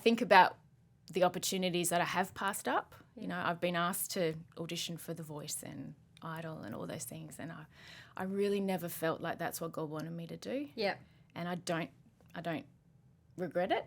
think about the opportunities that I have passed up. You know, I've been asked to audition for The Voice and Idol and all those things, and I really never felt like that's what God wanted me to do. Yeah. And I don't regret it.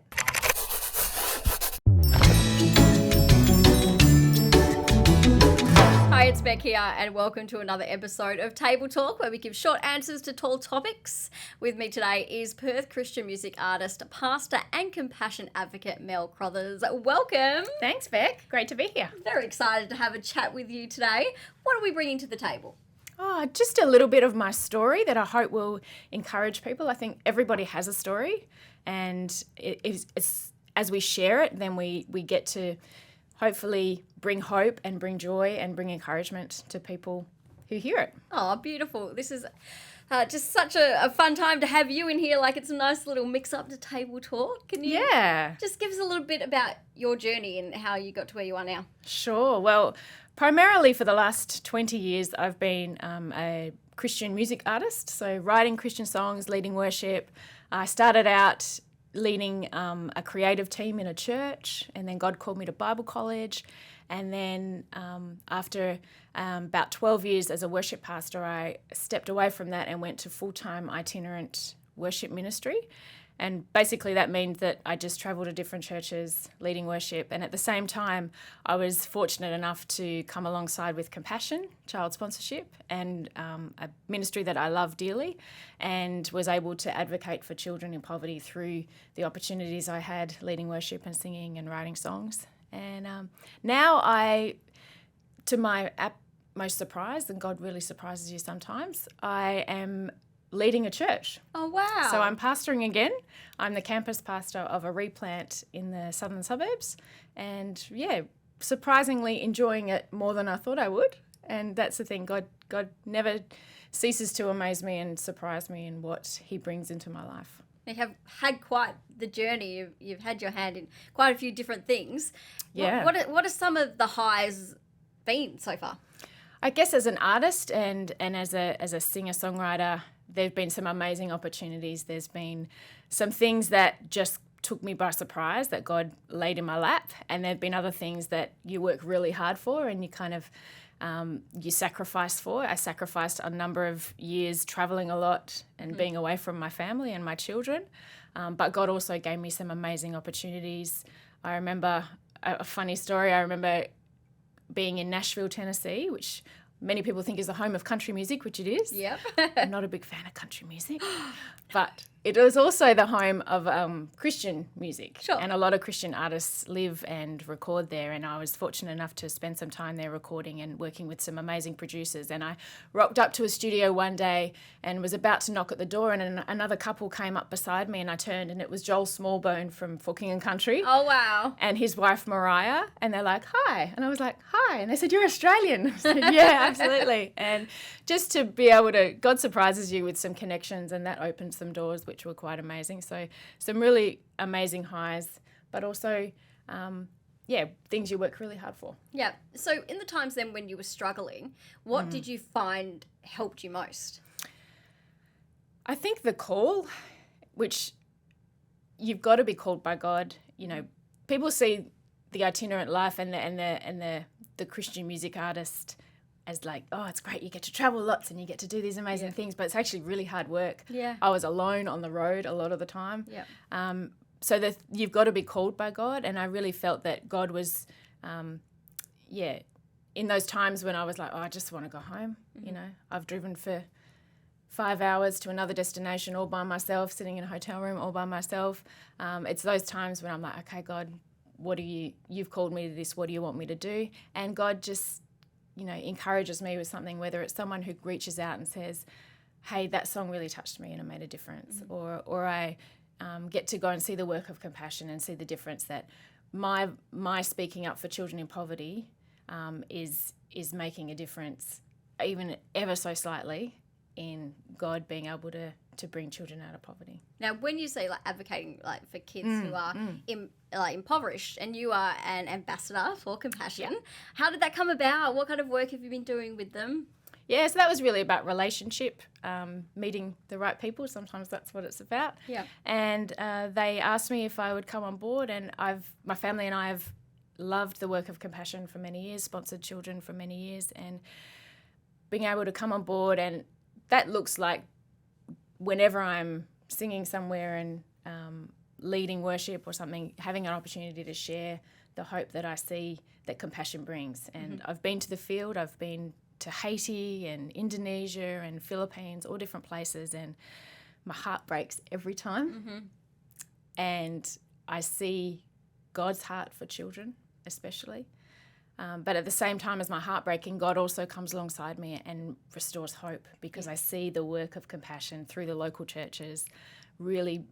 Hi, it's Beck here, and welcome to another episode of Table Talk, where we give short answers to tall topics. With me today is Perth Christian music artist, pastor, and compassion advocate Mel Crothers. Welcome. Thanks, Beck. Great to be here. Very excited to have a chat with you today. What are we bringing to the table? Oh, just a little bit of my story that I hope will encourage people. I think everybody has a story, and it's as we share it, then we get to hopefully bring hope and bring joy and bring encouragement to people who hear it. Oh, beautiful. This is just such a fun time to have you in here. Like, it's a nice little mix-up to Table Talk. Can you just give us a little bit about your journey and how you got to where you are now? Sure. Well, primarily for the last 20 years, I've been a Christian music artist, so writing Christian songs, leading worship. I started out leading a creative team in a church, and then God called me to Bible college. And then after about 12 years as a worship pastor, I stepped away from that and went to full-time itinerant worship ministry. And basically that means that I just travel to different churches leading worship. And at the same time, I was fortunate enough to come alongside with Compassion, child sponsorship, and a ministry that I love dearly, and was able to advocate for children in poverty through the opportunities I had leading worship and singing and writing songs. And now to my utmost surprise, and God really surprises you sometimes, I am leading a church. Oh, wow. So I'm pastoring again. I'm the campus pastor of a replant in the southern suburbs, and surprisingly enjoying it more than I thought I would. And that's the thing, God never ceases to amaze me and surprise me in what he brings into my life. You have had quite the journey. You've had your hand in quite a few different things. Yeah. What are some of the highs been so far? I guess as an artist and as a singer-songwriter, there have been some amazing opportunities. There's been some things that just took me by surprise that God laid in my lap, and there have been other things that you work really hard for and you kind of you sacrifice for. I sacrificed a number of years traveling a lot and being away from my family and my children, but God also gave me some amazing opportunities. I remember a funny story. I remember being in Nashville, Tennessee, which many people think is the home of country music, which it is. Yep. I'm not a big fan of country music, but it was also the home of Christian music. Sure. And a lot of Christian artists live and record there, and I was fortunate enough to spend some time there recording and working with some amazing producers. And I rocked up to a studio one day and was about to knock at the door, and another couple came up beside me, and I turned, and it was Joel Smallbone from Forking and Country. Oh, wow. And his wife, Mariah, and they're like, hi. And I was like, hi. And they said, you're Australian. I said, yeah, absolutely. And just to be able to, God surprises you with some connections, and that opens some doors, which were quite amazing. So some really amazing highs, but also, things you work really hard for. Yeah. So in the times then when you were struggling, what did you find helped you most? I think the call, which you've got to be called by God. You know, people see the itinerant life and the Christian music artist as like, oh, it's great, you get to travel lots and you get to do these amazing things, but it's actually really hard work. Yeah. I was alone on the road a lot of the time. Yeah. So that you've got to be called by God, and I really felt that God was, in those times when I was like, oh, I just want to go home. You know, I've driven for 5 hours to another destination all by myself, sitting in a hotel room all by myself. It's those times when I'm like, okay, God, you've called me to this, what do you want me to do? And God just, encourages me with something, whether it's someone who reaches out and says, hey, that song really touched me and it made a difference, or I get to go and see the work of Compassion and see the difference that my speaking up for children in poverty is making a difference, even ever so slightly, in God being able to bring children out of poverty. Now, when you say advocating for kids who are impoverished, and you are an ambassador for Compassion, how did that come about? What kind of work have you been doing with them? Yeah, so that was really about relationship, meeting the right people. Sometimes that's what it's about. Yeah. And they asked me if I would come on board, and my family and I have loved the work of compassion for many years, sponsored children for many years, and being able to come on board, and that looks like whenever I'm singing somewhere and leading worship or something, having an opportunity to share the hope that I see that compassion brings. And I've been to the field, I've been to Haiti and Indonesia and Philippines, all different places, and my heart breaks every time. And I see God's heart for children especially. But at the same time as my heart breaking, God also comes alongside me and restores hope, because I see the work of compassion through the local churches really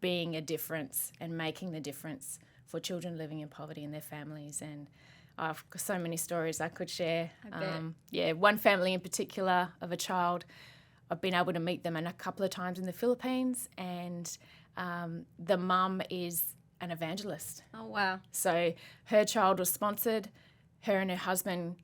being a difference and making the difference for children living in poverty and their families. And I've got so many stories I could share. One family in particular of a child, I've been able to meet them a couple of times in the Philippines, and the mum is an evangelist. Oh, wow. So her child was sponsored. Her and her husband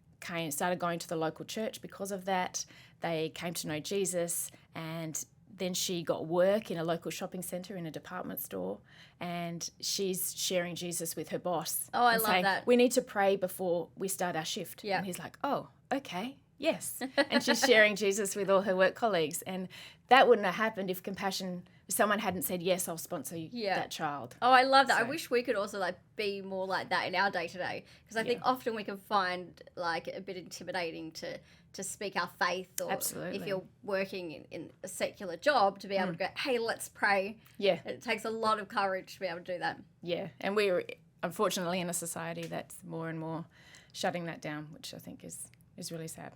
started going to the local church because of that. They came to know Jesus, and then she got work in a local shopping centre in a department store, and she's sharing Jesus with her boss. Oh, I and love saying, that. we need to pray before we start our shift. Yeah. And he's like, oh, okay, yes. And she's sharing Jesus with all her work colleagues. And that wouldn't have happened if someone hadn't said, yes, I'll sponsor that child. Oh, I love that. I wish we could also be more like that in our day-to-day, because I think often we can find a bit intimidating to speak our faith, or Absolutely. if you're working in a secular job, to be able to go, hey, let's pray. Yeah. It takes a lot of courage to be able to do that. Yeah, and we're unfortunately in a society that's more and more shutting that down, which I think is really sad.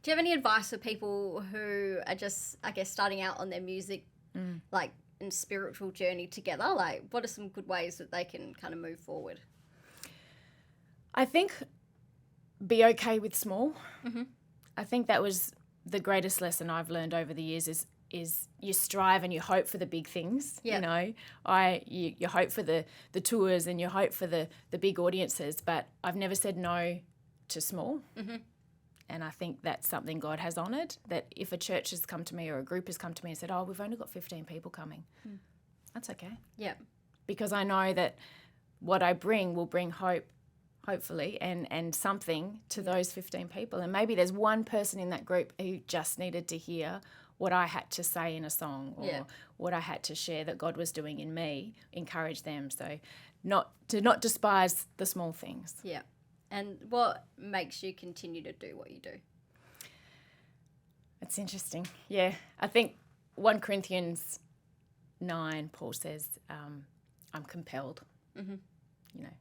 Do you have any advice for people who are just, I guess, starting out on their music, and spiritual journey together? What are some good ways that they can kind of move forward? I think be okay with small. I think that was the greatest lesson I've learned over the years is you strive and you hope for the big things. Yep. You know, you hope for the tours and you hope for the big audiences, but I've never said no to small. And I think that's something God has honoured, that if a church has come to me or a group has come to me and said, oh, we've only got 15 people coming, that's okay. Yeah. Because I know that what I bring will bring hope, hopefully, and something to those 15 people. And maybe there's one person in that group who just needed to hear what I had to say in a song, or what I had to share that God was doing in me, encourage them. So not despise the small things. Yeah. And what makes you continue to do what you do? It's interesting. Yeah. I think 1 Corinthians 9, Paul says, I'm compelled. You know,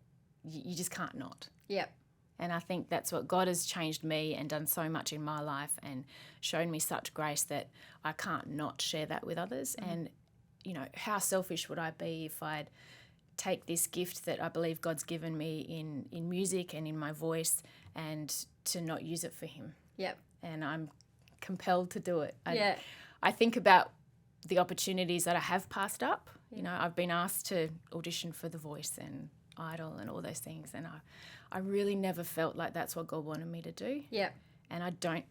you just can't not. Yep. And I think that's what God has changed me and done so much in my life and shown me such grace that I can't not share that with others. And, you know, how selfish would I be if I'd take this gift that I believe God's given me in music and in my voice and to not use it for him. Yep. And I'm compelled to do it. Yeah. I think about the opportunities that I have passed up. You know, I've been asked to audition for The Voice and Idol and all those things, and I really never felt like that's what God wanted me to do. Yeah. And I don't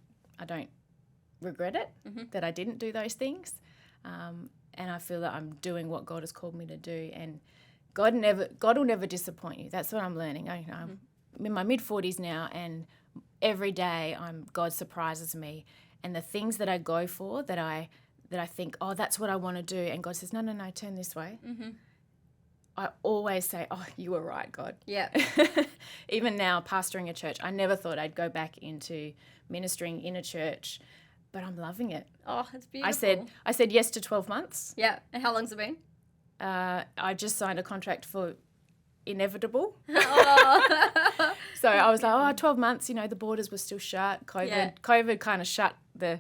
regret it that I didn't do those things. And I feel that I'm doing what God has called me to do, and God will never disappoint you. That's what I'm learning. I'm in my mid-40s now, and every day God surprises me. And the things that I go for, that I think, oh, that's what I want to do, and God says, no, turn this way. I always say, oh, you were right, God. Yeah. Even now, pastoring a church, I never thought I'd go back into ministering in a church, but I'm loving it. Oh, it's beautiful. I said yes to 12 months. Yeah. And how long's it been? I just signed a contract for Inevitable. Oh. So I was like, 12 months, you know, the borders were still shut. COVID kind of shut the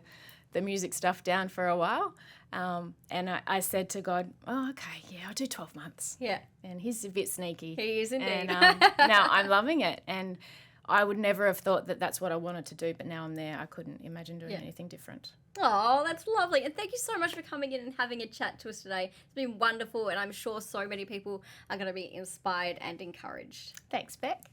music stuff down for a while. And I said to God, oh, okay, yeah, I'll do 12 months. Yeah. And he's a bit sneaky. He is indeed. And now I'm loving it. And I would never have thought that that's what I wanted to do, but now I'm there. I couldn't imagine doing anything different. Oh, that's lovely. And thank you so much for coming in and having a chat to us today. It's been wonderful, and I'm sure so many people are going to be inspired and encouraged. Thanks, Beck.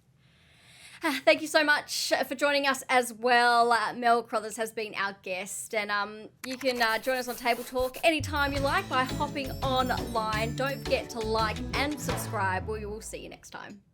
Thank you so much for joining us as well. Mel Crothers has been our guest, and you can join us on Table Talk anytime you like by hopping online. Don't forget to like and subscribe. We will see you next time.